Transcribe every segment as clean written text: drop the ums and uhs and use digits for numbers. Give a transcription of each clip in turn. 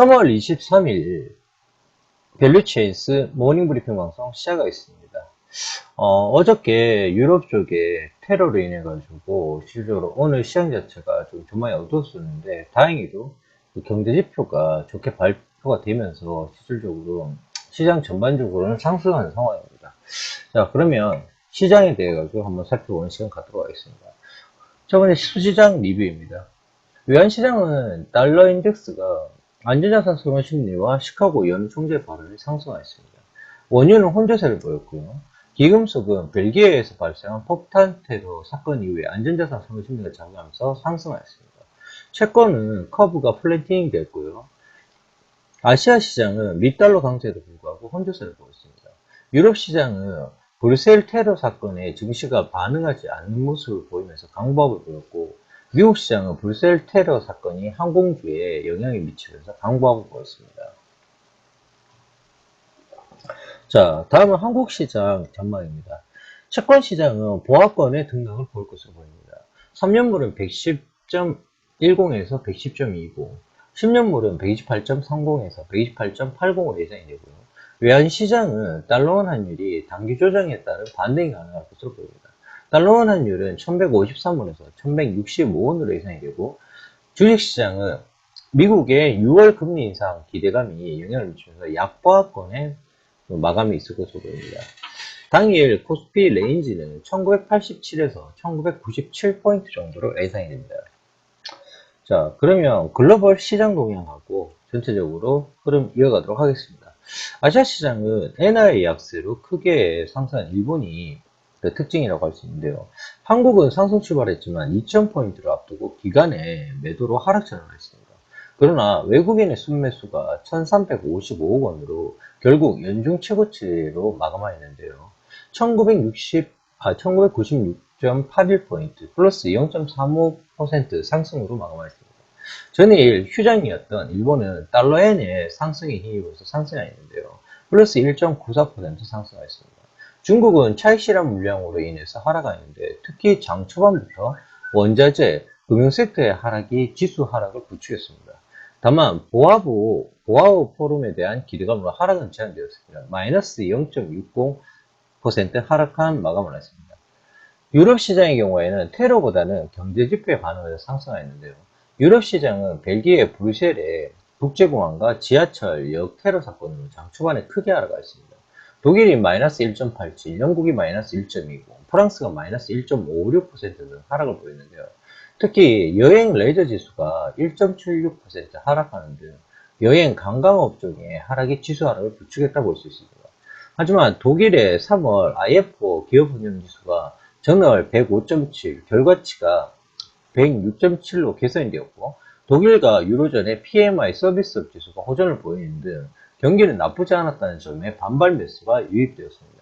3월 23일 밸류체인스 모닝 브리핑 방송 시작하겠습니다. 어저께 유럽 쪽에 테러로 인해 가지고 실제로 오늘 시장 자체가 좀 조망이 어두웠었는데 다행히도 그 경제 지표가 좋게 발표가 되면서 실질적으로 시장 전반적으로는 상승하는 상황입니다. 자, 그러면 시장에 대해 가지고 한번 살펴보는 시간 갖도록 하겠습니다. 첫 번째 수시장 리뷰입니다. 외환시장은 달러 인덱스가 안전자산 선호 심리와 시카고 연총재 발언이 상승하였습니다. 원유는 혼조세를 보였고요. 기금속은 벨기에에서 발생한 폭탄 테러 사건 이후에 안전자산 선호 심리가 작용하면서 상승하였습니다. 채권은 커브가 플래티닝 됐고요. 아시아 시장은 밑달러 강세에도 불구하고 혼조세를 보였습니다. 유럽 시장은 브뤼셀 테러 사건에 증시가 반응하지 않는 모습을 보이면서 강보합을 보였고, 미국 시장은 브뤼셀 테러 사건이 항공주에 영향을 미치면서 강보합을 보였습니다. 자, 다음은 한국 시장 전망입니다. 채권 시장은 보합권의 등락을 볼 것으로 보입니다. 3년물은 110.10에서 110.20, 10년물은 128.30에서 128.80으로 예상이 되고요. 외환시장은 달러원 환율이 단기 조정에 따른 반등이 가능할 것으로 보입니다. 달러원 환율은 1153원에서 1165원으로 예상이 되고, 주식시장은 미국의 6월 금리 인상 기대감이 영향을 미치면서 약보합권의 마감이 있을 것으로 보입니다. 당일 코스피 레인지는 1987에서 1997포인트 정도로 예상이 됩니다. 자, 그러면 글로벌 시장 동향하고 전체적으로 흐름 이어가도록 하겠습니다. 아시아 시장은 엔화의 약세로 크게 상승한 일본이 그 특징이라고 할 수 있는데요. 한국은 상승 출발했지만 2000포인트를 앞두고 기간에 매도로 하락 전환했습니다. 그러나 외국인의 순매수가 1355억 원으로 결국 연중 최고치로 마감하였는데요. 1996.81포인트 플러스 0.35% 상승으로 마감하였습니다. 전일 휴장이었던 일본은 달러엔의 상승에 힘입어서 상승하였는데요. 플러스 1.94% 상승하였습니다. 중국은 차익 실현 물량으로 인해서 하락하였는데 특히 장 초반부터 원자재, 금융섹터의 하락이 지수 하락을 부추겼습니다. 다만 보아우 포럼에 대한 기대감으로 하락은 제한되었습니다. 마이너스 0.60% 하락한 마감을 했습니다. 유럽 시장의 경우에는 테러보다는 경제 지표에 반응해서 상승하였는데요. 유럽 시장은 벨기에 브뤼셀의 국제공항과 지하철역 테러 사건으로 장 초반에 크게 하락하였습니다. 독일이 마이너스 1.87, 영국이 마이너스 1.20, 프랑스가 마이너스 1.56% 등 하락을 보였는데요. 특히 여행 레저 지수가 1.76% 하락하는 등 여행 관광업종의 하락이 지수 하락을 부추겼다 볼 수 있습니다. 하지만 독일의 3월 IF 기업 운영 지수가 전월 105.7, 결과치가 106.7로 개선이 되었고, 독일과 유로존의 PMI 서비스업 지수가 호전을 보이는 등 경기는 나쁘지 않았다는 점에 반발 매수가 유입되었습니다.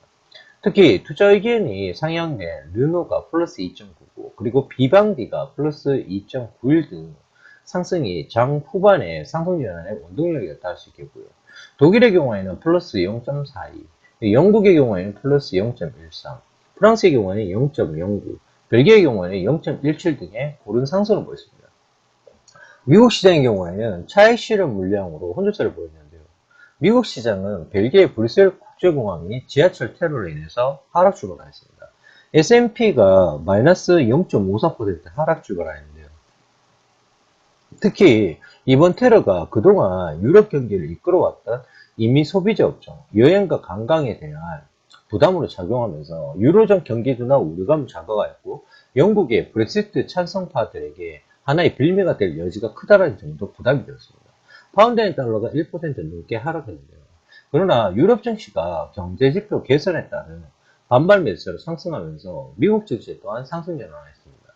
특히 투자 의견이 상향된 르노가 플러스 2.99, 그리고 비방디가 플러스 2.91 등 상승이 장 후반에 상승 전환의 원동력이었다 할 수 있겠고요. 독일의 경우에는 플러스 0.42, 영국의 경우에는 플러스 0.13, 프랑스의 경우에는 0.09, 벨기에의 경우에는 0.17 등의 고른 상승을 보였습니다. 미국 시장의 경우에는 차익 실현 물량으로 혼조세를 보였는데요. 미국 시장은 벨기에 브뤼셀 국제공항이 지하철 테러로 인해서 하락 출발하였습니다. S&P가 마이너스 0.54% 하락 출발하였는데요. 특히 이번 테러가 그동안 유럽 경기를 이끌어왔던 이미 소비재 업종, 여행과 관광에 대한 부담으로 작용하면서 유로존 경기도나 우려감을 자극하였고, 영국의 브렉시트 찬성파들에게 하나의 빌미가 될 여지가 크다는 점도 부담이 되었습니다. 파운드 달러가 1% 넘게 하락했는데요. 그러나 유럽 증시가 경제지표 개선에 따른 반발 매수로 상승하면서 미국 증시 또한 상승 전환했습니다.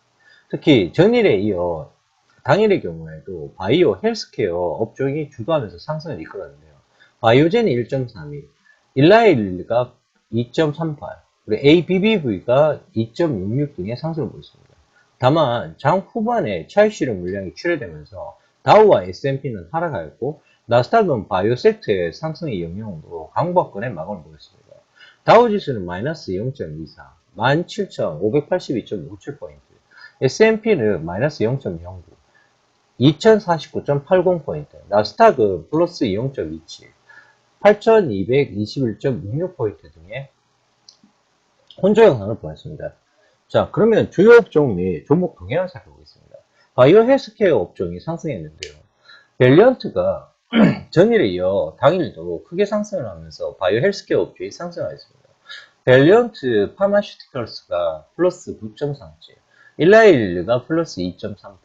특히 전일에 이어 당일의 경우에도 바이오 헬스케어 업종이 주도하면서 상승을 이끌었는데요. 바이오젠이 1.32, 일라일가 2.38, 그리고 ABBV가 2.66 등의 상승을 보였습니다. 다만 장 후반에 차익 실현 물량이 출회되면서 다우와 S&P는 하락하였고, 나스닥은 바이오 섹터의 상승의 영향으로 강보합권의 마감을 보였습니다. 다우지수는 마이너스 0.24, 17,582.57포인트, S&P는 마이너스 0.09, 2049.80포인트, 나스닥은 플러스 0.27, 8221.66포인트 등의 혼조 영상을 보였습니다. 자, 그러면 주요 업종 및 종목 동향을 살펴보겠습니다. 바이오 헬스케어 업종이 상승했는데요. 밸리언트가 전일에 이어 당일도 크게 상승을 하면서 바이오 헬스케어 업종이 상승하였습니다. 밸리언트 파마슈티컬스가 플러스 9.37, 일라일가 플러스 2.38,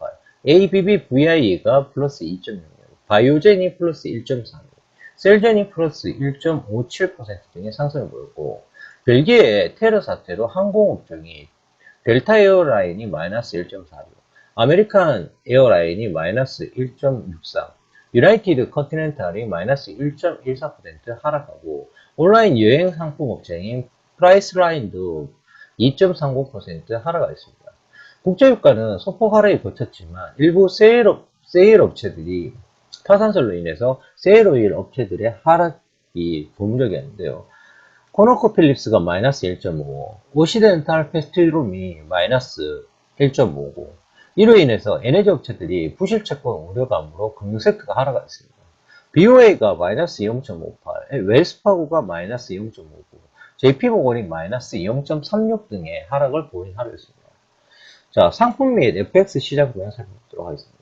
ABBVI가 플러스 2.06, 바이오젠이 플러스 1.32, 셀젠이 플러스 1.57% 등의 상승을 보였고, 벨기에의 테러 사태로 항공업종이 델타 에어라인이 마이너스 1.46, 아메리칸 에어라인이 마이너스 1.63, 유나이티드 컨티넨탈이 마이너스 1.14% 하락하고, 온라인 여행 상품 업체인 프라이스라인도 2.30% 하락하였습니다. 국제유가는 소폭 하락이 거쳤지만 일부 세일 업체들이 파산설로 인해서 세일 오일 업체들의 하락이 보험적이었는데요. 코노코필립스가 마이너스 1.55, 오시덴탈 페스트룸이 마이너스 1.59. 이로 인해서 에너지 업체들이 부실 채권 우려감으로 금융 섹터가 하락했습니다. BOA가 마이너스 0.58, 웰스파고가 마이너스 0.59, JP모건이 마이너스 0.36 등의 하락을 보인 하루였습니다. 자, 상품 및 FX 시장 동향 살펴보도록 하겠습니다.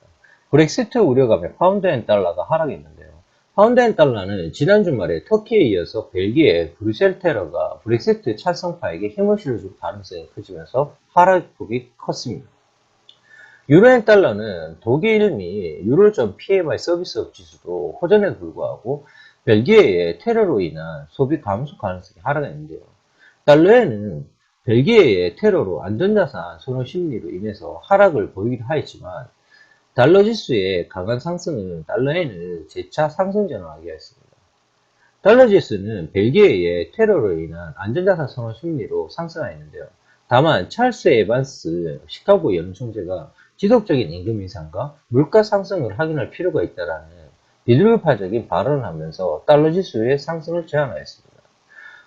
브렉시트 우려감에 파운드 앤 달러가 하락했는데요. 파운드 앤 달러는 지난 주말에 터키에 이어서 벨기에 브뤼셀 테러가 브렉시트 찬성파에게 힘을 실어줄 가능성이 커지면서 하락폭이 컸습니다. 유로 앤 달러는 독일 미 유로존 PMI 서비스업 지수도 호전에도 불구하고 벨기에의 테러로 인한 소비 감소 가능성이 하락했는데요. 달러에는 벨기에의 테러로 안전자산 선호 심리로 인해서 하락을 보이기도 하였지만 달러 지수의 강한 상승은 달러엔을 재차 상승 전환하게 했습니다. 달러 지수는 벨기에의 테러로 인한 안전자산 선호 심리로 상승하였는데요. 다만 찰스 에반스 시카고 연총재가 지속적인 임금 인상과 물가 상승을 확인할 필요가 있다라는 비둘기파적인 발언을 하면서 달러 지수의 상승을 제한하였습니다.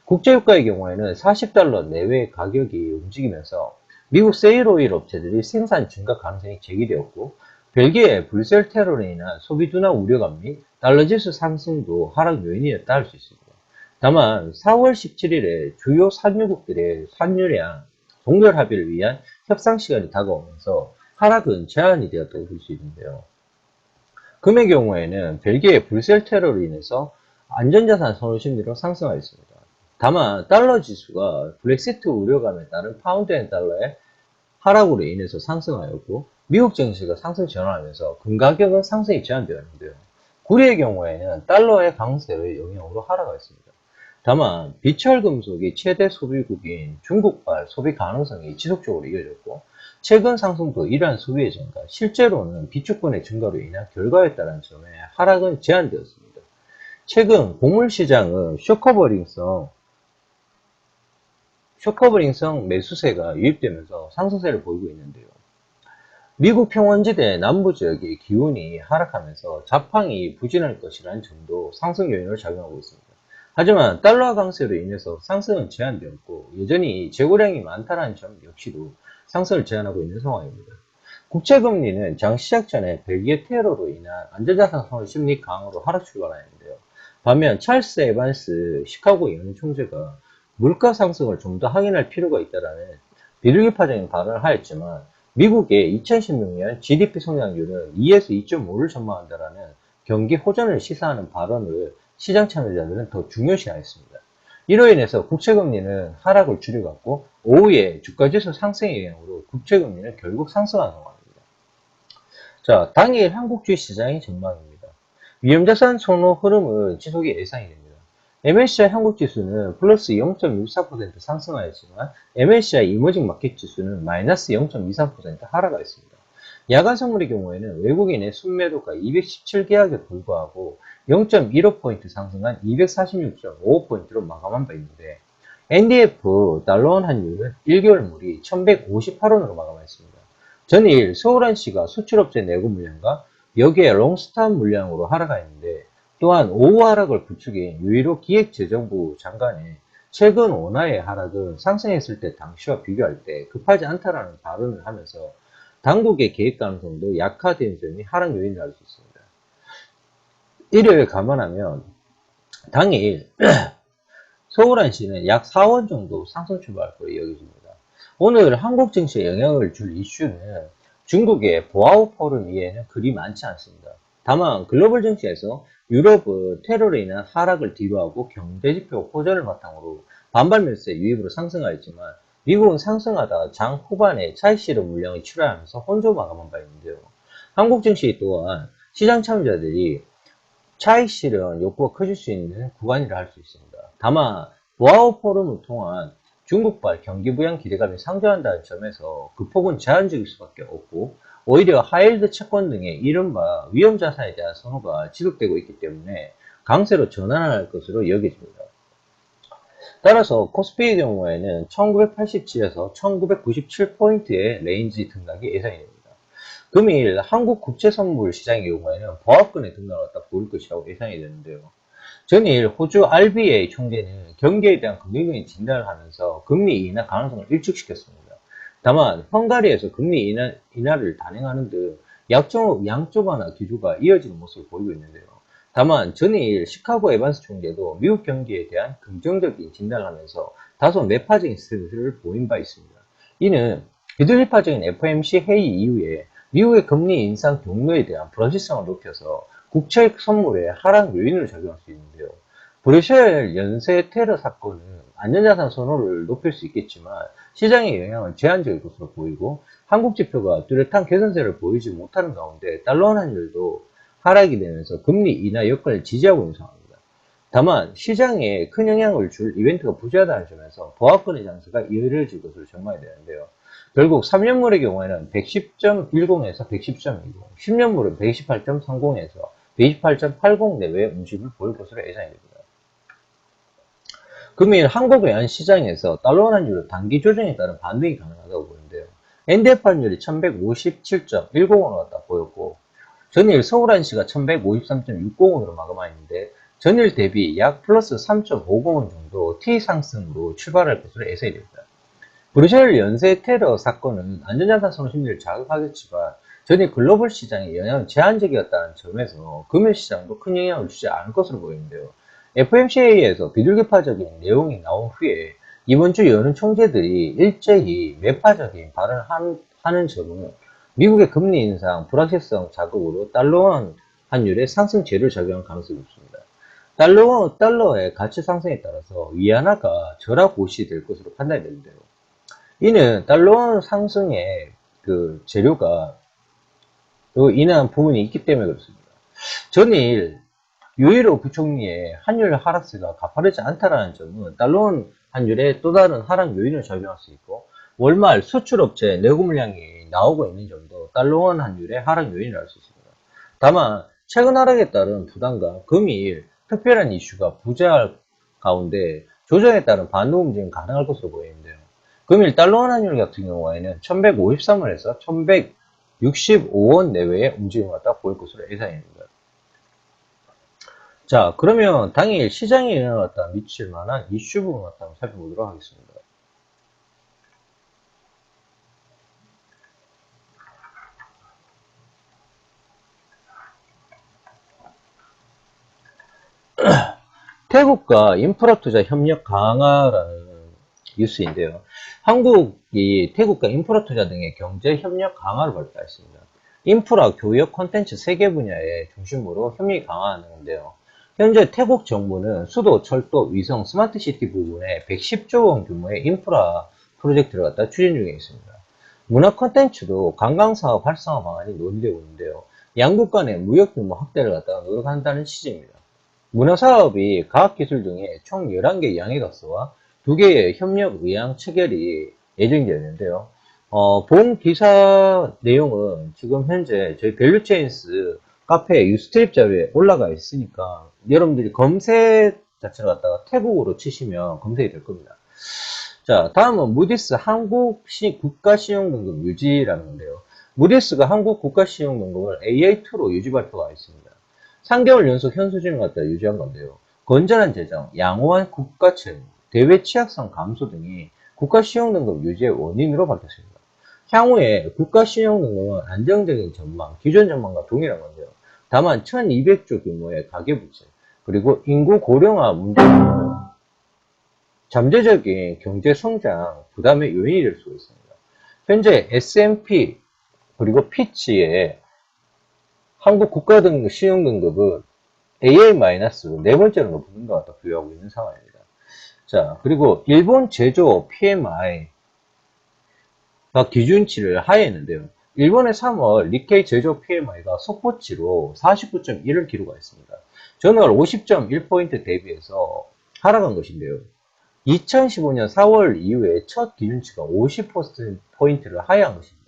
국제유가의 경우에는 40달러 내외의 가격이 움직이면서 미국 세일오일 업체들이 생산 증가 가능성이 제기되었고, 벨기에 브뤼셀 테러로 인한 소비 둔화 우려감 및 달러 지수 상승도 하락 요인이었다 할 수 있습니다. 다만 4월 17일에 주요 산유국들의 산유량 동결 합의를 위한 협상 시간이 다가오면서 하락은 제한이 되었다고 볼 수 있는데요. 금의 경우에는 벨기에 브뤼셀 테러로 인해서 안전자산 선호 심리로 상승하였습니다. 다만 달러 지수가 브렉시트 우려감에 따른 파운드 앤 달러의 하락으로 인해서 상승하였고, 미국 증시가 상승 전환하면서 금 가격은 상승이 제한되었는데요. 구리의 경우에는 달러의 강세의 영향으로 하락하였습니다. 다만 비철금속이 최대 소비국인 중국발 소비 가능성이 지속적으로 이어졌고, 최근 상승도 이러한 소비의 증가, 실제로는 비축분의 증가로 인한 결과였다는 점에 하락은 제한되었습니다. 최근 곡물 시장은 쇼커버링성 매수세가 유입되면서 상승세를 보이고 있는데요. 미국 평원지대 남부 지역의 기온이 하락하면서 자팡이 부진할 것이라는 점도 상승 요인으로 작용하고 있습니다. 하지만 달러 강세로 인해서 상승은 제한되었고, 여전히 재고량이 많다는 점 역시도 상승을 제한하고 있는 상황입니다. 국채금리는 장 시작 전에 벨기에 테러로 인한 안전자산 선호 심리 강화로 하락 출발하였는데요. 반면 찰스 에반스 시카고 연총재가 물가 상승을 좀 더 확인할 필요가 있다라는 비둘기파적인 발언을 하였지만, 미국의 2016년 GDP 성장률은 2에서 2.5를 전망한다라는 경기 호전을 시사하는 발언을 시장 참여자들은 더 중요시하였습니다. 이로 인해서 국채금리는 하락을 줄여갔고, 오후에 주가지수 상승의 영향으로 국채금리는 결국 상승한 상황입니다. 자, 당일 한국 주식 시장의 전망입니다. 위험자산 선호 흐름은 지속이 예상이 됩니다. MSCI 한국지수는 플러스 0.64% 상승하였지만 MSCI 이머징 마켓 지수는 마이너스 0.23% 하락하였습니다. 야간 선물의 경우에는 외국인의 순매도가 217계약에 불과하고 0.15포인트 상승한 246.55포인트로 마감한 바 있는데, NDF 달러원 환율은 1개월물이 1158원으로 마감했습니다. 전일 서울한시가 수출업체 내구 물량과 여기에 롱스탑 물량으로 하락하였는데, 또한 오후 하락을 부추긴 유일호 기획재정부 장관의 최근 원화의 하락은 상승했을 때 당시와 비교할 때 급하지 않다라는 발언을 하면서 당국의 계획 가능성도 약화된 점이 하락 요인을 알 수 있습니다. 일요일 감안하면 당일 서울안시는 약 4원 정도 상승 출발할 거로 여겨집니다. 오늘 한국 증시에 영향을 줄 이슈는 중국의 보아우 포럼 이외에는 그리 많지 않습니다. 다만 글로벌 증시에서 유럽은 테러로 인한 하락을 뒤로하고 경제지표 호전을 바탕으로 반발 매수세 유입으로 상승하였지만 미국은 상승하다 장 후반에 차익실현 물량이 출하하면서 혼조 마감한 바 있는데요. 한국 증시 또한 시장 참여자들이 차익 실현 욕구가 커질 수 있는 구간이라 할 수 있습니다. 다만 보아우 포럼을 통한 중국발 경기 부양 기대감이 상존한다는 점에서 그 폭은 제한적일 수밖에 없고 오히려 하이힐드 채권 등의 이른바 위험 자산에 대한 선호가 지속되고 있기 때문에 강세로 전환할 것으로 여겨집니다. 따라서 코스피의 경우에는 1987에서 1997포인트의 레인지 등락이 예상이 됩니다. 금일 한국국제선물 시장의 경우에는 보합권에 등락을 갖다 보일 것이라고 예상이 되는데요. 전일 호주 RBA 총재는 경기에 대한 긍정적인 진단을 하면서 금리 인하 가능성을 일축시켰습니다. 다만 헝가리에서 금리 인하를 단행하는 등 양쪽 완화 기조가 이어지는 모습을 보이고 있는데요. 다만 전일 시카고 에반스 총재도 미국 경기에 대한 긍정적인 진단을 하면서 다소 매파적인 스탠스를 보인 바 있습니다. 이는 비둘기파적인 FOMC 회의 이후에 미국의 금리 인상 경로에 대한 불확실성을 높여서 국채 선물에 하락 요인을 작용할 수 있는데요. 브뤼셀 연쇄 테러 사건은 안전자산 선호를 높일 수 있겠지만 시장의 영향은 제한적일 것으로 보이고 한국 지표가 뚜렷한 개선세를 보이지 못하는 가운데 달러 환율도 하락이 되면서 금리 인하 여건을 지지하고 있는 상황입니다. 다만 시장에 큰 영향을 줄 이벤트가 부재하다는 점에서 보합권의 장세가 이어질 것으로 전망이 되는데요. 결국 3년물의 경우에는 110.10에서 110.20, 10년물은 128.30에서 128.80 내외의 움직임을 보일 것으로 예상이 됩니다. 금일 한국 외환시장에서 달러 환율의 단기 조정에 따른 반등이 가능하다고 보는데요. NDF 환율이 1157.10원으로 갖다 보였고 전일 서울안시가 1153.60원으로 마감하였는데 전일 대비 약 플러스 3.50원 정도 T 상승으로 출발할 것으로 예상이 됩니다. 브뤼셀 연쇄 테러 사건은 안전자산 선호 심리를 자극하겠지만 전일 글로벌 시장의 영향은 제한적이었다는 점에서 금융 시장도 큰 영향을 주지 않을 것으로 보이는데요. FOMC에서 비둘기파적인 내용이 나온 후에 이번 주 여는 총재들이 일제히 매파적인 발언을 하는 점은 미국의 금리 인상 불확실성 자극으로 달러 환율의 상승 재료를 작용할 가능성이 높습니다. 달러의 가치 상승에 따라서 위안화가 절하 고시될 것으로 판단이 되는데요. 이는 달러 상승의 그 재료가 인한 부분이 있기 때문에 그렇습니다. 전일 유일호 부총리의 환율 하락세가 가파르지 않다라는 점은 달러 환율의 또 다른 하락 요인을 작용할 수 있고 월말 수출업체 내구 물량이 나오고 있는 점도 달러 원 환율의 하락 요인을 알 수 있습니다. 다만 최근 하락에 따른 부담과 금일 특별한 이슈가 부재할 가운데 조정에 따른 반등 움직임이 가능할 것으로 보이는데요. 금일 달러 원 환율 같은 경우에는 1153원에서 1165원 내외의 움직임을 갖다 보일 것으로 예상됩니다. 자, 그러면 당일 시장에 영향을 갖다 미칠 만한 이슈 부분 갖다 한번 살펴보도록 하겠습니다. 태국과 인프라 투자 협력 강화라는 뉴스인데요. 한국이 태국과 인프라 투자 등의 경제 협력 강화를 발표했습니다. 인프라, 교육, 콘텐츠 3개 분야의 중심으로 협력이 강화하는데요. 현재 태국 정부는 수도, 철도, 위성, 스마트 시티 부분에 110조 원 규모의 인프라 프로젝트를 갖다 추진 중에 있습니다. 문화 콘텐츠도 관광사업 활성화 방안이 논의되고 있는데요. 양국 간의 무역 규모 확대를 갖다가 노력한다는 취지입니다. 문화사업이 과학기술 등의 총 11개 양해각서와 2개의 협력 의향 체결이 예정되는데요. 본 기사 내용은 지금 현재 저희 밸류체인스 카페 유스트립 자료에 올라가 있으니까 여러분들이 검색 자체를 갖다가 태국으로 치시면 검색이 될 겁니다. 자, 다음은 무디스 한국 국가신용등급 유지라는 건데요. 무디스가 한국 국가신용등급을 AA2로 유지 발표가 있습니다. 3개월 연속 현수준을 갖다 유지한 건데요. 건전한 재정, 양호한 국가채무, 대외 취약성 감소 등이 국가신용등급 유지의 원인으로 밝혔습니다. 향후에 국가신용등급은 안정적인 전망, 기존 전망과 동일한 건데요. 다만 1200조 규모의 가계부채, 그리고 인구 고령화 문제는 잠재적인 경제 성장 부담의 요인이 될 수 있습니다. 현재 S&P 그리고 피치의 한국 국가등급 신용등급은 AA-로 네 번째로 높은 등급을 갖다 부여하고 있는 상황입니다. 자, 그리고 일본 제조 PMI가 기준치를 하회했는데요. 일본의 3월 니케이 제조 PMI가 속보치로 49.1을 기록했습니다. 전월 50.1포인트 대비해서 하락한 것인데요. 2015년 4월 이후에 첫 기준치가 50%포인트를 하회한 것입니다.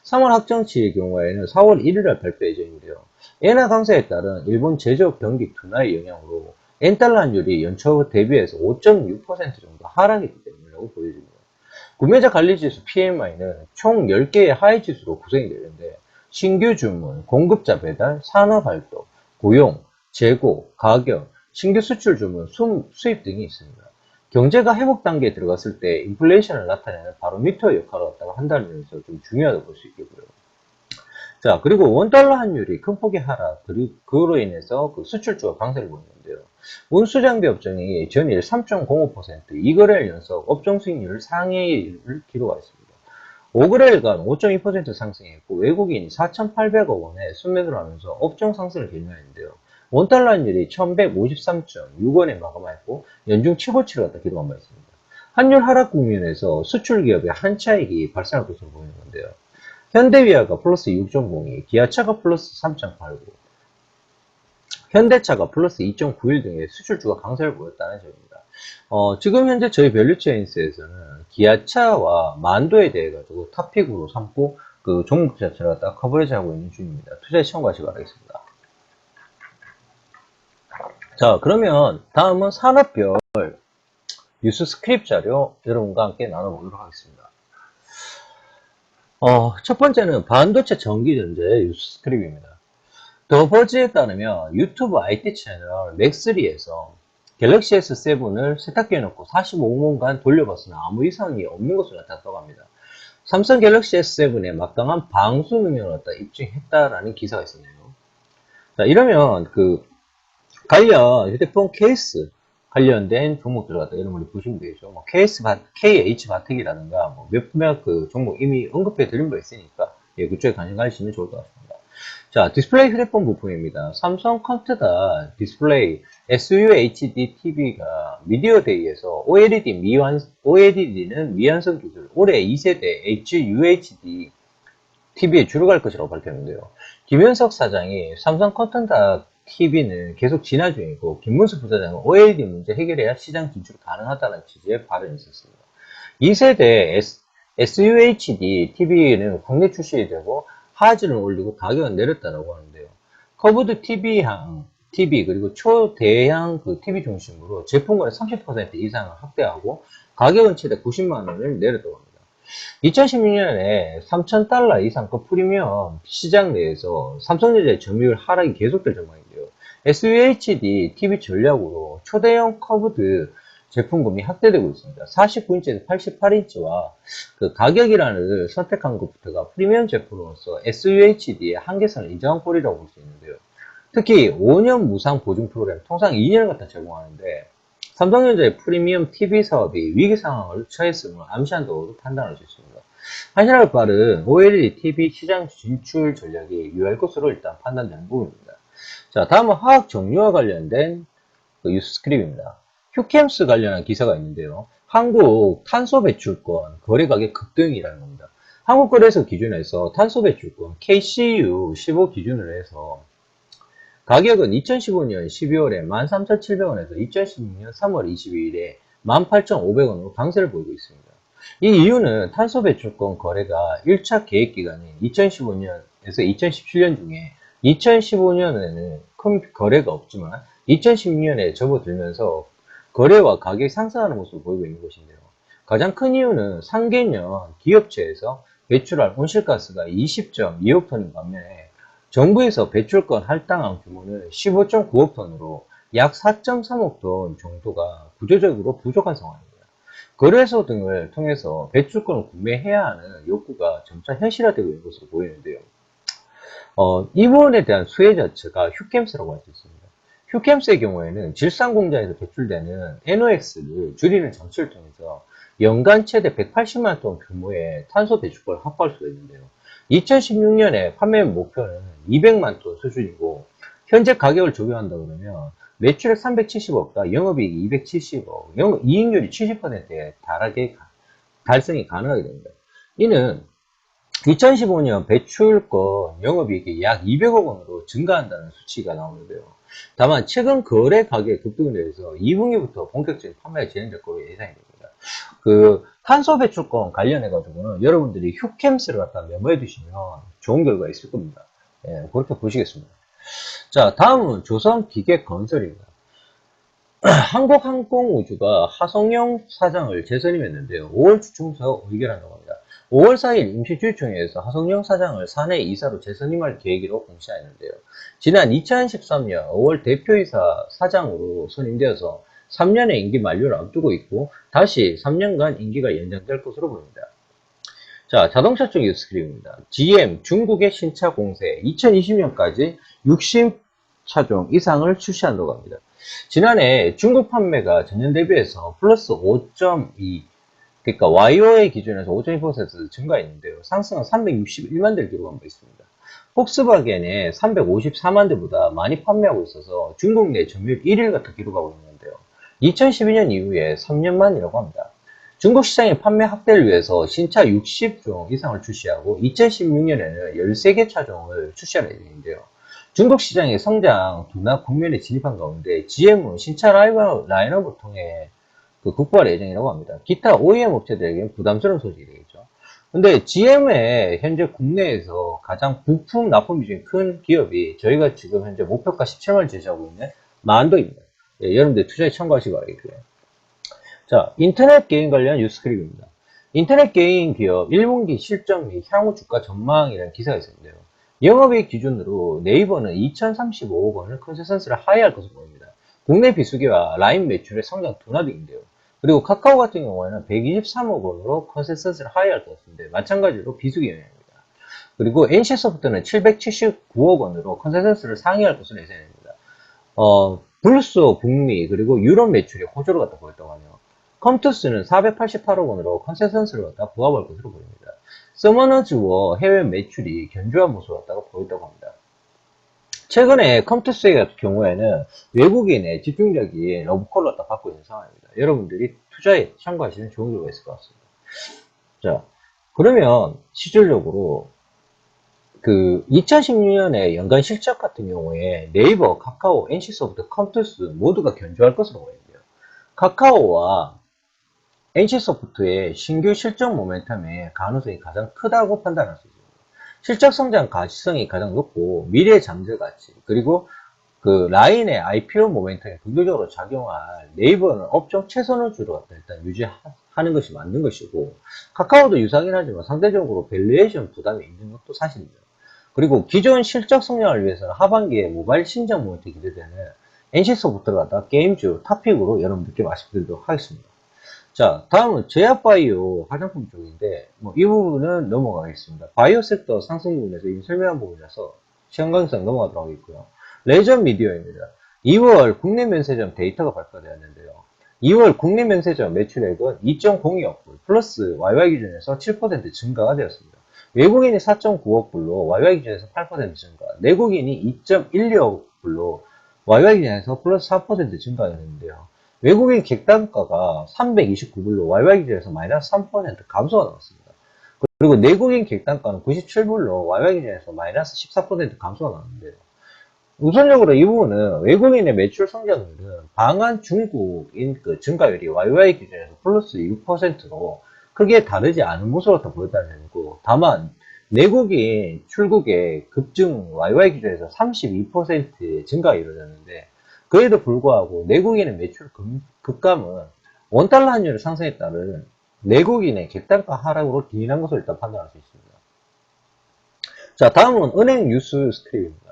3월 확정치의 경우에는 4월 1일날 발표 예정인데요. 엔화 강세에 따른 일본 제조업 경기 둔화의 영향으로 엔달러 환율이 연초 대비해서 5.6% 정도 하락했기 때문이라고 보여집니다. 구매자 관리지수 PMI는 총 10개의 하위 지수로 구성이 되는데 신규 주문, 공급자 배달, 산업활동, 고용, 재고, 가격, 신규 수출 주문, 수입 등이 있습니다. 경제가 회복 단계에 들어갔을 때 인플레이션을 나타내는 바로미터 역할을 갖다가 한다는 점에서 좀 중요하다고 볼 수 있겠고요. 자, 그리고 원달러 환율이 큰 폭의 하락, 그리고 그로 인해서 그 수출주가 강세를 보이는데요. 운수장비 업종이 전일 3.05%, 2거래일 연속 업종 수익률 상회를 기록했습니다. 5거래일간 5.2% 상승했고 외국인이 4,800억 원의 순매수를 하면서 업종 상승을 견인했는데요. 원달러 환율이 1153.6원에 마감했고 연중 최고치를 갖다 기록한 바 있습니다. 환율 하락 국면에서 수출 기업의 한 차익이 발생할 것으로 보이는 건데요. 현대위아가 플러스 6.02, 기아차가 플러스 3.89, 현대차가 플러스 2.91 등의 수출주가 강세를 보였다는 점입니다. 지금 현재 저희 밸류체인스에서는 기아차와 만도에 대해 가지고 탑픽으로 삼고 그 종목 자체를 갖다 커버리지하고 있는 중입니다. 투자에 참고하시기 바라겠습니다. 자, 그러면 다음은 산업별 뉴스 스크립트 자료 여러분과 함께 나눠보도록 하겠습니다. 첫 번째는 반도체 전기전자 뉴스 스크립트입니다. 더버즈에 따르면 유튜브 IT 채널 맥3에서 갤럭시 S7을 세탁기에 넣고 45분간 돌려봤으나 아무 이상이 없는 것으로 나타났다고 합니다. 삼성 갤럭시 S7의 막강한 방수 능력을 갖다 입증했다라는 기사가 있었네요. 자, 이러면 그 관련 휴대폰 케이스 관련된 종목들을 갖다 여러분이 보시면 되겠죠. 뭐 KH 바텍이라든가 뭐 몇몇 그 종목 이미 언급해 드린 바 있으니까 예, 그쪽에 관심 가지시면 좋을 것 같습니다. 자, 디스플레이 휴대폰 부품입니다. 삼성 컴퓨터 디스플레이 SUHD TV가 미디어데이에서 OLED는 미완성 기술, 올해 2세대 HUHD TV에 주력할 것이라고 밝혔는데요. 김현석 사장이 삼성 컴퓨터 TV는 계속 진화 중이고 김문수 부사장은 OLED 문제 해결해야 시장 진출 가능하다는 취지의 발언이 있었습니다. 2세대 SUHD TV는 국내 출시이 되고 하지는 올리고 가격은 내렸다라고 하는데요. 커브드 TV 그리고 초대형 그 TV 중심으로 제품군의 30% 이상을 확대하고 가격은 최대 90만 원을 내렸다고 합니다. 2016년에 3,000달러 이상급 프리미엄 시장 내에서 삼성전자의 점유율 하락이 계속될 전망인데요. SUHD TV 전략으로 초대형 커브드 제품군이 확대되고 있습니다. 49인치에서 88인치와 그 가격이라는 선택한 것부터가 프리미엄 제품으로서 SUHD의 한계선을 인정한 꼴이라고 볼 수 있는데요. 특히 5년 무상 보증 프로그램, 통상 2년을 갖다 제공하는데 삼성전자의 프리미엄 TV 사업이 위기 상황을 처했음을 암시한다고 판단할 수 있습니다. 한신화발은 OLED TV 시장 진출 전략이 유효할 것으로 일단 판단되는 부분입니다. 자, 다음은 화학 정유와 관련된 그 뉴스 스크립입니다. 휴캠스 관련한 기사가 있는데요. 한국 탄소 배출권 거래 가격 급등이라는 겁니다. 한국거래소 기준에서 탄소 배출권 KCU 15 기준으로 해서 가격은 2015년 12월에 13,700원에서 2016년 3월 22일에 18,500원으로 강세를 보이고 있습니다. 이 이유는 탄소 배출권 거래가 1차 계획 기간인 2015년에서 2017년 중에 2015년에는 큰 거래가 없지만 2016년에 접어들면서 거래와 가격이 상승하는 모습을 보이고 있는 것인데요. 가장 큰 이유는 상계년 기업체에서 배출할 온실가스가 20.2억 톤인 반면에 정부에서 배출권 할당한 규모는 15.9억 톤으로 약 4.3억 톤 정도가 구조적으로 부족한 상황입니다. 거래소 등을 통해서 배출권을 구매해야 하는 욕구가 점차 현실화되고 있는 것으로 보이는데요. 이 부분에 대한 수혜 자체가 휴캠스라고 할 수 있습니다. 휴캠스의 경우에는 질산공장에서 배출되는 NOx를 줄이는 장치를 통해서 연간 최대 180만 톤 규모의 탄소 배출권을 확보할 수가 있는데요. 2016년에 판매 목표는 200만 톤 수준이고, 현재 가격을 적용한다 그러면 매출액 370억과 영업이익 270억, 이익률이 70%에 달성이 가능하게 됩니다. 이는 2015년 배출권 영업이익이 약 200억 원으로 증가한다는 수치가 나오는데요. 다만 최근 거래 가격 급등에 대해서 2분기부터 본격적인 판매가 진행될 것으로 예상이 됩니다. 그 탄소 배출권 관련해 가지고는 여러분들이 휴캠스를 갖다 메모해 두시면 좋은 결과가 있을 겁니다. 예, 그렇게 보시겠습니다. 자, 다음은 조선기계건설입니다. 한국항공우주가 하성영 사장을 재선임했는데요. 5월 주중서 의결한다고 합니다. 5월 4일 임시주주총회에서 하성영 사장을 사내 이사로 재선임할 계획으로 공시하였는데요. 지난 2013년 5월 대표이사 사장으로 선임되어서 3년의 임기 만료를 앞두고 있고 다시 3년간 임기가 연장될 것으로 보입니다. 자, 자동차 쪽 뉴스크림입니다. GM 중국의 신차 공세 2020년까지 60차종 이상을 출시한다고 합니다. 지난해 중국 판매가 전년 대비해서 플러스 5.2, 그러니까 YO의 기준에서 5.2% 증가했는데요. 상승은 361만 대를 기록한 바 있습니다. 폭스바겐의 354만 대보다 많이 판매하고 있어서 중국 내 점유율 1위를 갖다 기록하고 있는데요. 2012년 이후에 3년 만이라고 합니다. 중국 시장의 판매 확대를 위해서 신차 60종 이상을 출시하고 2016년에는 13개 차종을 출시할 예정인데요. 중국 시장의 성장 둔화 국면에 진입한 가운데 GM은 신차 라인업을 통해 극복할 예정이라고 합니다. 기타 OEM 업체들에게는 부담스러운 소식이 되겠죠. 근데 GM의 현재 국내에서 가장 부품 납품이 중 큰 기업이 저희가 지금 현재 목표가 17만을 제시하고 있는 만도입니다. 예, 여러분들 투자에 참고하시기 바라겠고요. 자, 인터넷 게임 관련 뉴스크립입니다. 인터넷 게임 기업 1분기 실적 및 향후 주가 전망이라는 기사가 있었는데요. 영업이익 기준으로 네이버는 2035억 원을 컨센서스를 하회할 것으로 보입니다. 국내 비수기와 라인 매출의 성장 둔화 등인데요. 그리고 카카오 같은 경우에는 123억 원으로 컨센서스를 하회할 것 같은데 마찬가지로 비수기 영향입니다. 그리고 NC소프트는 779억 원으로 컨센서스를 상회할 것으로 예상됩니다. 불소, 북미, 그리고 유럽 매출이 호조를 갖다 보였다고 하네요. 컴투스는 488억 원으로 컨센서스를 갖다 부합할 것으로 보입니다. 서머너즈워 해외 매출이 견조한 모습을 갖다가 보였다고 합니다. 최근에 컴투스의 같은 경우에는 외국인의 집중적인 러브콜을 갖다 받고 있는 상황입니다. 여러분들이 투자에 참고하시면 좋은 결과가 있을 것 같습니다. 자, 그러면 실질적으로 2016년에 연간 실적 같은 경우에 네이버, 카카오, NC소프트, 컴투스 모두가 견조할 것으로 보이는데요. 카카오와 NC소프트의 신규 실적 모멘텀의 가능성이 가장 크다고 판단할 수 있습니다. 실적 성장 가시성이 가장 높고 미래 잠재 가치, 그리고 라인의 IPO 모멘텀에 긍정적으로 작용할 네이버는 업종 최선을주로 일단 유지하는 것이 맞는 것이고, 카카오도 유사하긴 하지만 상대적으로 밸류에이션 부담이 있는 것도 사실입니다. 그리고 기존 실적 성장을 위해서는 하반기에 모바일 신작 모멘텀이 기대되는 NC소프트를 갖다 게임주 탑픽으로 여러분들께 말씀드리도록 하겠습니다. 자, 다음은 제약바이오 화장품 쪽인데, 이 부분은 넘어가겠습니다. 바이오 섹터 상승 부분에서 이미 설명한 부분이라서 시간 관계상 넘어가도록 하겠고요. 레저 미디어입니다. 2월 국내 면세점 데이터가 발표되었는데요. 2월 국내 면세점 매출액은 2.02억 불, 플러스 YY 기준에서 7% 증가가 되었습니다. 외국인이 4.9억 불로 YY 기준에서 8% 증가, 내국인이 2.12억 불로 YY 기준에서 플러스 4% 증가했는데요. 외국인 객단가가 329불로 YY 기준에서 마이너스 3% 감소가 나왔습니다. 그리고 내국인 객단가는 97불로 YY 기준에서 마이너스 14% 감소가 나왔는데요. 우선적으로 이 부분은 외국인의 매출 성장률은 방한 중국인 증가율이 YY 기준에서 플러스 6%로 크게 다르지 않은 모습으로 보였다는 점이고, 다만 내국인 출국의 급증 YY 기준에서 32% 증가가 이루어졌는데, 그에도 불구하고 내국인의 매출 급감은 원달러 환율의 상승에 따른 내국인의 객단가 하락으로 기인한 것으로 일단 판단할 수 있습니다. 자, 다음은 은행 뉴스 스크립입니다.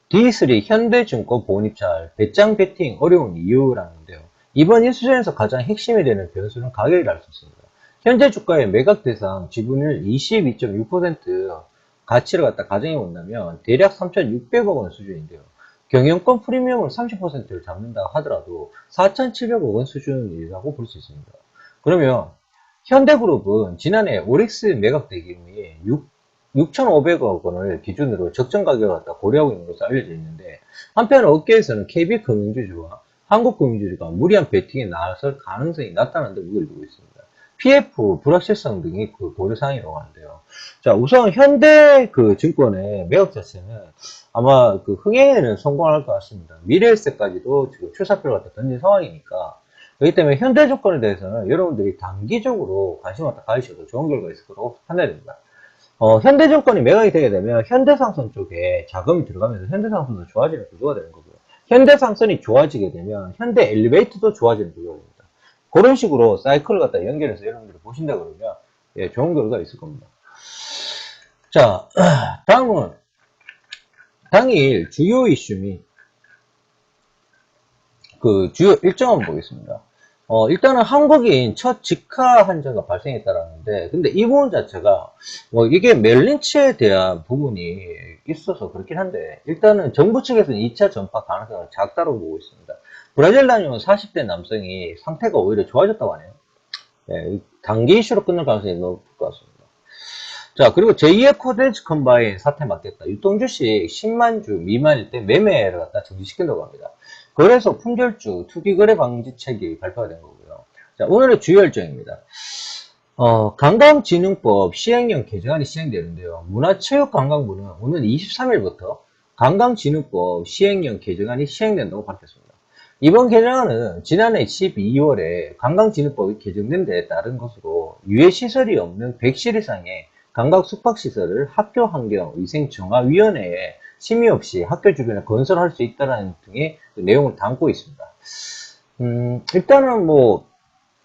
D3 현대증권 보험입찰 배짱 베팅 어려운 이유라는데요. 이번 인수전에서 가장 핵심이 되는 변수는 가격이라 할 수 있습니다. 현재 주가의 매각 대상 지분을 22.6% 가치를 갖다 가정해 본다면 대략 3,600억 원 수준인데요. 경영권 프리미엄을 30%를 잡는다 하더라도 4,700억 원 수준이라고 볼 수 있습니다. 그러면 현대그룹은 지난해 오릭스 매각 대금이 6,500억 원을 기준으로 적정 가격을 갖다 고려하고 있는 것으로 알려져 있는데, 한편 업계에서는 KB금융주주와 한국금융주주가 무리한 베팅에 나설 가능성이 나타난데 무게를 두고 있습니다. PF, 불확실성 등이 그 고려사항이라고 하는데요. 자, 우선 현대 그 증권의 매각 자체는 아마 그 흥행에는 성공할 것 같습니다. 미래일세까지도 지금 출사표를 갖다 던진 상황이니까. 그렇기 때문에 현대증권에 대해서는 여러분들이 단기적으로 관심을 갖다 가지셔도 좋은 결과가 있을 거라고 판단됩니다. 현대증권이 매각이 되게 되면 현대상선 쪽에 자금이 들어가면서 현대상선도 좋아지는 구조가 되는 거고요. 현대상선이 좋아지게 되면 현대 엘리베이터도 좋아지는 구조가 됩니다. 그런 식으로 사이클을 갖다 연결해서 여러분들이 보신다 그러면 예, 좋은 결과가 있을 겁니다. 자, 다음은 당일 주요 이슈 및 그 주요 일정 한번 보겠습니다. 일단은 한국인 첫 직하 환자가 발생했다라는데, 근데 이 부분 자체가 뭐 이게 멜린치에 대한 부분이 있어서 그렇긴 한데, 일단은 정부 측에서는 2차 전파 가능성을 작다고 보고 있습니다. 브라질 다녀온 40대 남성이 상태가 오히려 좋아졌다고 하네요. 네, 단기 이슈로 끝날 가능성이 높을 것 같습니다. 자, 그리고 제2의 코덴스 컴바인 사태 맞겠다. 유통주식 10만 주 미만일 때 매매를 갖다 정지시킨다고 합니다. 그래서 품절주 투기거래 방지책이 발표가 된 거고요. 자, 오늘의 주요 일정입니다. 관광진흥법 시행령 개정안이 시행되는데요. 문화체육관광부는 오늘 23일부터 관광진흥법 시행령 개정안이 시행된다고 밝혔습니다. 이번 개정안은 지난해 12월에 관광진흥법이 개정된 데에 따른 것으로 유해시설이 없는 100실 이상의 관광 숙박시설을 학교환경위생정화위원회에 심의 없이 학교 주변에 건설할 수 있다는 등의 내용을 담고 있습니다. 일단은 뭐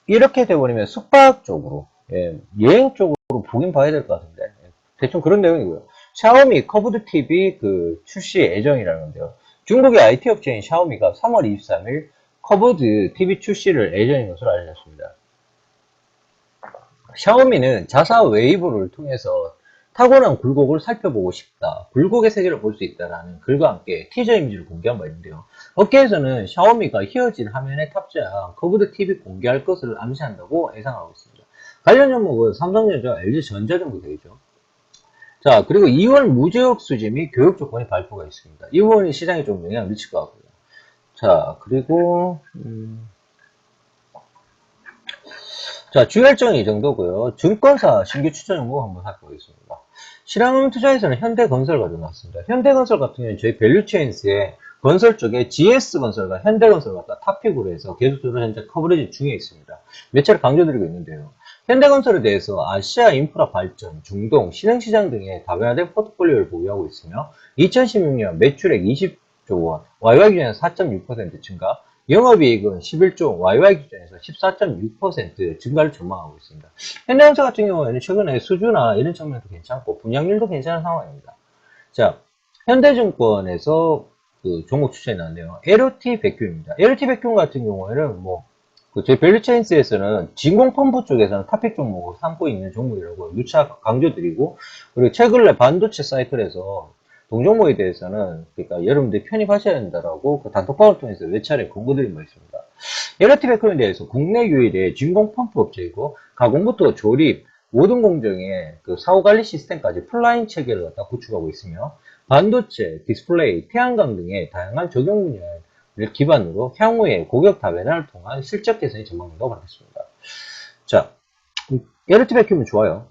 이렇게 돼버리면 숙박 쪽으로, 예, 여행 쪽으로 보긴 봐야 될 것 같은데, 대충 그런 내용이고요. 샤오미 커브드 TV 그 출시 예정이라는데요. 중국의 IT 업체인 샤오미가 3월 23일 커브드 TV 출시를 예정인 것으로 알려졌습니다. 샤오미는 자사 웨이브를 통해서 타고난 굴곡을 살펴보고 싶다. 굴곡의 세계를 볼 수 있다라는 글과 함께 티저 이미지를 공개한 바 있는데요. 업계에서는 샤오미가 휘어진 화면에 탑재한 커브드 TV 공개할 것을 암시한다고 예상하고 있습니다. 관련 종목은 삼성전자, LG전자 정도 되겠죠. 자, 그리고 2월 무제역 수지 및 교육 조건이 발표가 있습니다. 이 부분이 시장에 좀 영향을 미칠 것 같고요. 자, 그리고 자, 주요 일정이 이 정도고요. 증권사 신규 추천 정보 한번 살펴보겠습니다. 실황음 투자에서는 현대건설 가져놨습니다. 현대건설 같은 경우는 저희 밸류체인스의 건설 쪽에 GS건설과 현대건설 갖다 탑픽으로 해서 계속적으로 현재 커버리지 중에 있습니다. 몇 차례 강조드리고 있는데요. 현대건설에 대해서 아시아 인프라 발전, 중동, 신흥시장 등의 다변화된 포트폴리오를 보유하고 있으며 2016년 매출액 20조 원, YY 기준에서 4.6% 증가, 영업이익은 11조 YY 기준에서 14.6% 증가를 전망하고 있습니다. 현대건설 같은 경우에는 최근에 수주나 이런 측면도 괜찮고 분양률도 괜찮은 상황입니다. 자, 현대증권에서 그 종목 추천이 나왔네요. LOT 백큐입니다. LOT 백큐 같은 경우에는 저희 밸류체인스에서는 진공펌프 쪽에서는 탑픽 종목을 삼고 있는 종목이라고 누차 강조드리고, 그리고 최근에 반도체 사이클에서 동종목에 대해서는 그러니까 여러분들이 편입하셔야 된다라고 그 단톡방을 통해서 몇 차례 공고드린 바 있습니다. LOT 백큐에 대해서 국내 유일의 진공펌프 업체이고 가공부터 조립, 모든 공정의 그 사후관리 시스템까지 플라인 체계를 갖다 구축하고 있으며 반도체, 디스플레이, 태양광 등의 다양한 적용 분야를 기반으로 향후에 고객 다변화를 통한 실적 개선이 전망된다고 밝혔습니다. 자, LOT 백큐면 좋아요.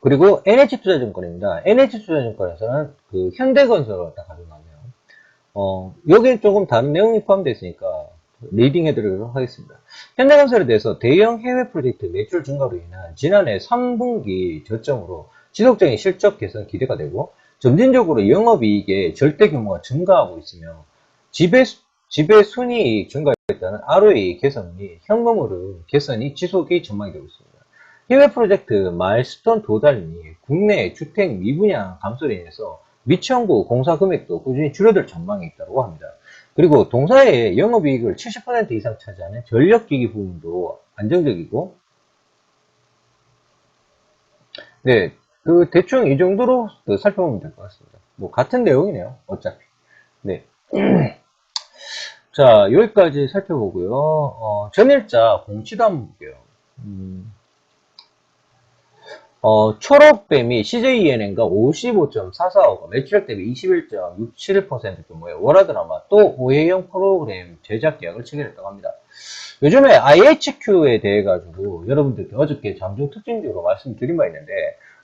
그리고 NH투자증권입니다. NH투자증권에서는 그 현대건설을 갖다 가져가네요. 여기에 조금 다른 내용이 포함되어 있으니까 리딩 해드리도록 하겠습니다. 현대건설에 대해서 대형 해외 프로젝트 매출 증가로 인한 지난해 3분기 저점으로 지속적인 실적 개선 기대가 되고, 점진적으로 영업이익의 절대 규모가 증가하고 있으며 지배 순이익 증가에 따른 ROE 개선 및 현금흐름 개선이 지속이 전망이 되고 있습니다. 해외 프로젝트 마일스톤 도달 및 국내 주택 미분양 감소로 인해서 미천구 공사 금액도 꾸준히 줄어들 전망이 있다고 합니다. 그리고 동사의 영업이익을 70% 이상 차지하는 전력기기 부분도 안정적이고, 네, 그 대충 이 정도로 살펴보면 될 것 같습니다. 뭐 같은 내용이네요, 어차피. 네. 자, 여기까지 살펴보고요. 전일자 공치도 한번 볼게요. 초록뱀이 CJENN과 55.44억, 매출액 대비 21.67% 규모의 월화 드라마 또 5회형 프로그램 제작 계약을 체결했다고 합니다. 요즘에 IHQ에 대해 가지고 여러분들께 어저께 잠정 특징적으로 말씀드린 바 있는데,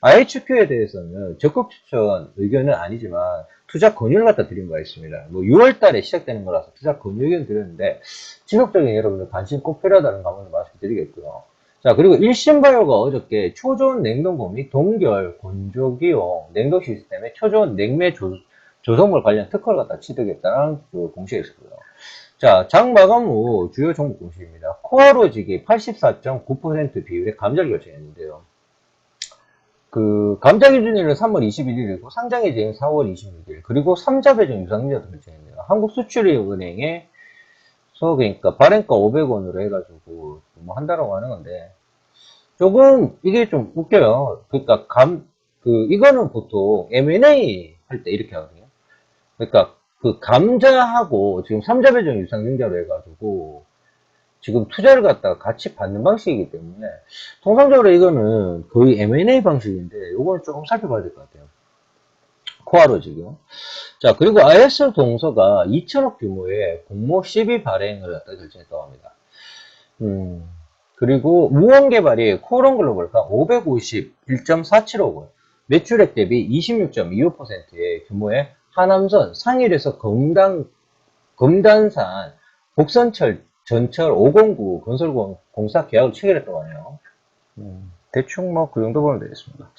IHQ에 대해서는 적극 추천 의견은 아니지만 투자 권유를 갖다 드린 바 있습니다. 뭐 6월 달에 시작되는 거라서 투자 권유 의견 드렸는데, 지속적인 여러분들 관심 꼭 필요하다는 감을 말씀드리겠고요. 자, 그리고 일신바이오가 어저께 초저온 냉동고 및 동결 건조기용 냉동 시스템의 초저온 냉매 조성물 관련 특허를 갖다 취득했다는 그 공시가 있었고요. 자, 장 마감 후 주요 종목 공시입니다. 코아로직이 84.9% 비율의 감자를 결정했는데요. 그 감자 기준일은 3월 21일이고 상장 예정은 4월 26일, 그리고 3자 배정 유상증자도 결정했네요. 한국수출은행에 그러니까 발행가 500원으로 해가지고 뭐 한다라고 하는 건데, 조금 이게 좀 웃겨요. 그러니까 이거는 보통 M&A 할 때 이렇게 하거든요. 그러니까 그 감자하고 지금 3자 배정 유상증자로 해가지고 지금 투자를 갖다가 같이 받는 방식이기 때문에 통상적으로 이거는 거의 M&A 방식인데, 요거는 조금 살펴봐야 될 것 같아요. 코아로 지금. 자, 그리고 IS 동서가 2천억 규모의 공모 12 발행을 갖다 결정했다고 합니다. 그리고 무원개발이 코롱글로벌가 551.47억 원, 매출액 대비 26.25%의 규모의 하남선 상일에서 금단산 복선철 전철 509 건설공사 계약을 체결했다고 하네요. 대충 뭐 그 정도 보면 되겠습니다.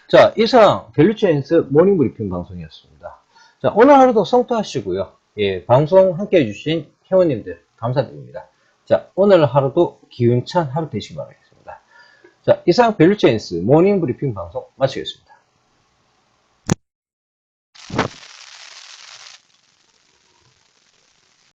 자, 이상 밸류체인스 모닝브리핑 방송이었습니다. 자, 오늘 하루도 성투하시고요. 예, 방송 함께 해주신 회원님들 감사드립니다. 자, 오늘 하루도 기운찬 하루 되시기 바라겠습니다. 자, 이상 밸류체인스 모닝브리핑 방송 마치겠습니다.